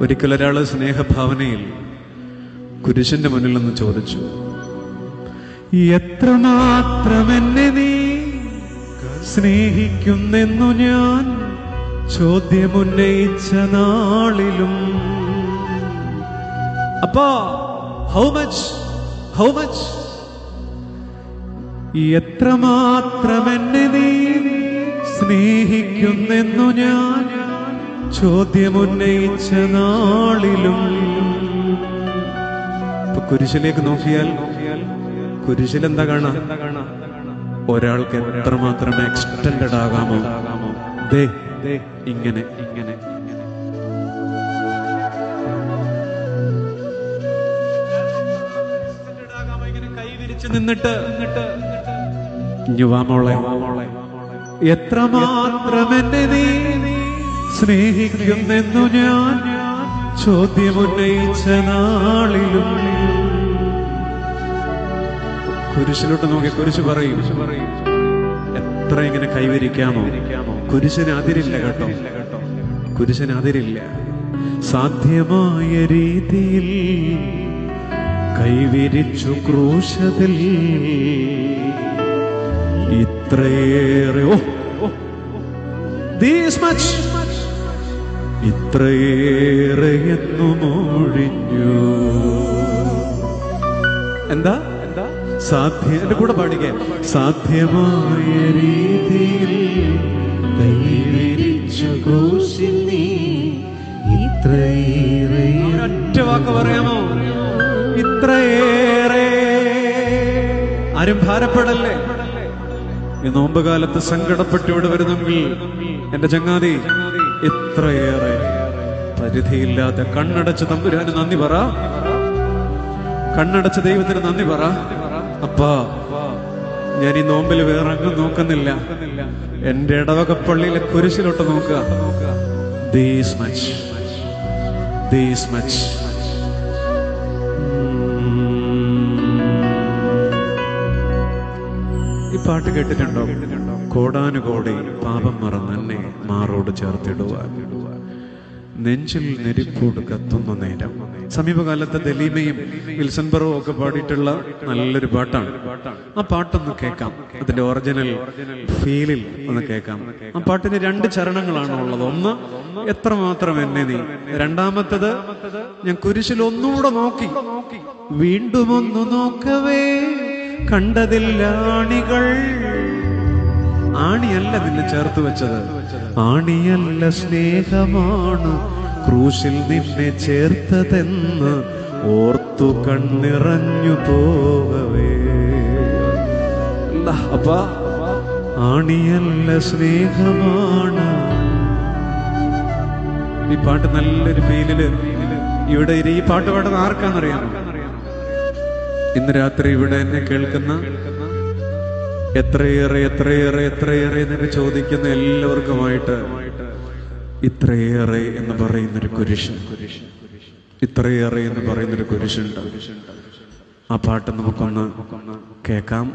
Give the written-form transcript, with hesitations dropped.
ഒരിക്കലൊരാള് സ്നേഹഭാവനയിൽ കുരിശിന്റെ മുന്നിൽ നിന്ന് ചോദിച്ചു, എത്രമാത്രം എന്നെ നീ സ്നേഹിക്കുന്നെന്നു ഞാൻ ചോദ്യമുന്നയിച്ച നാളിലും. അപ്പോ ഹൗ മച്ച് എത്രമാത്രം എന്നെ നീ സ്നേഹിക്കുന്നെന്നു ഞാൻ ചോദ്യമുന്നയിച്ച നാളിലും. ഇപ്പൊ കുരിശിലേക്ക് നോക്കിയാൽ കുരിശിൽ എന്താ കാണാ? ഒരാൾക്ക് എത്രമാത്രം എക്സ്റ്റൻഡഡ് ആകാമോ? ദേ ഇങ്ങനെ ഇങ്ങനെ കൈവിരിച്ച് നിന്നിട്ട് മോളെ എത്രമാത്രം എന്നെ നീ സ്നേഹിക്കുന്നെന്നു ഞാൻ ചോദ്യമുന്നയിച്ച നാളിലും. കുരിശിലോട്ട് നോക്കി കുരിശ് പറയും, എത്ര ഇങ്ങനെ കൈവരിക്കാമോ? കുരിശിന് അതിരില്ല കേട്ടോ, കുരിശിന് അതിരില്ല. സാധ്യമായ രീതിയിൽ കൈവിരിച്ചു ക്രൂശതിൽ ഇത്രയേറെ ഇത്രയേറെ എന്നു മൊഴിഞ്ഞു. എന്താ എന്റെ കൂടെ പാടിക്ക. സാധ്യമായ രീതിയിൽ കൈവിരിച്ചു ക്രൂശിൽ നീ ഇത്രയേറെ. ഒറ്റ വാക്ക് പറയാമോ? ഇത്രയേറെ. ആരും ഭാരപ്പെടല്ലേ. ഈ നോമ്പുകാലത്ത് സങ്കടപ്പെട്ട് ഇവിടെ വരുന്നെങ്കിൽ എന്റെ ചങ്ങാതി, ഇത്രയേറെ പരിധിയില്ലാതെ കണ്ണടച്ച് തമ്പുരാന് നന്ദി പറ, കണ്ണടച്ച് ദൈവത്തിന് നന്ദി പറ. അപ്പാ, ഞാൻ ഈ നോമ്പിൽ വേറെ അങ്ങ് നോക്കുന്നില്ല, എന്റെ ഇടവകപ്പള്ളിയിലെ കുരിശിലോട്ട് നോക്കുക. This much. ഈ പാട്ട് കേട്ടിട്ടുണ്ടോ? കോടാനുകോടി പാപം മറന്നെന്നെ മാറോട് ചേർത്തിടുവാൻ, നെഞ്ചിൽ നെരിപ്പൂട് കത്തുന്ന നേരം. സമീപകാലത്ത് ദലീമയും വിൽസൺബറും ഒക്കെ പാടിയിട്ടുള്ള നല്ലൊരു പാട്ടാണ്. ആ പാട്ടൊന്ന് കേൾക്കാം, അതിന്റെ ഒറിജിനൽ ഫീലിൽ ഒന്ന് കേൾക്കാം. ആ പാട്ടിന് 2 ചരണങ്ങളാണ് ഉള്ളത്. ഒന്ന്, എത്രമാത്രം എന്നെ നീ. രണ്ടാമത്തത്, ഞാൻ കുരിശിൽ ഒന്നുകൂടെ നോക്കി, വീണ്ടും ഒന്ന് നോക്കവേ കണ്ടതില്ല ആണികൾ. ആണിയല്ല നിന്നെ ചേർത്ത് വെച്ചത്, ആണിയല്ല സ്നേഹമാണ് ക്രൂശിൽ നിന്നെ ചേർത്തതെന്ന് ഓർത്തു കണ്ണിറഞ്ഞു പോകവേ. അപ്പ ആണിയല്ല സ്നേഹമാണ്. ഈ പാട്ട് നല്ലൊരു ഫീലില് ഇവിടെ ഈ പാട്ട് പാടുന്ന ആർക്കാന്നറിയാമോ? ഇന്ന് രാത്രി ഇവിടെ എന്നെ കേൾക്കുന്ന എത്രയേറെ എത്രയേറെ എത്രയേറെ എന്നൊക്കെ ചോദിക്കുന്ന എല്ലാവർക്കുമായിട്ട് ഇത്രയേറെ എന്ന് പറയുന്നൊരു കുരിശ്, ഇത്രയേറെ എന്ന് പറയുന്നൊരു കുരിശുണ്ട്. ആ പാട്ട് നമുക്കൊന്ന് കേൾക്കാം.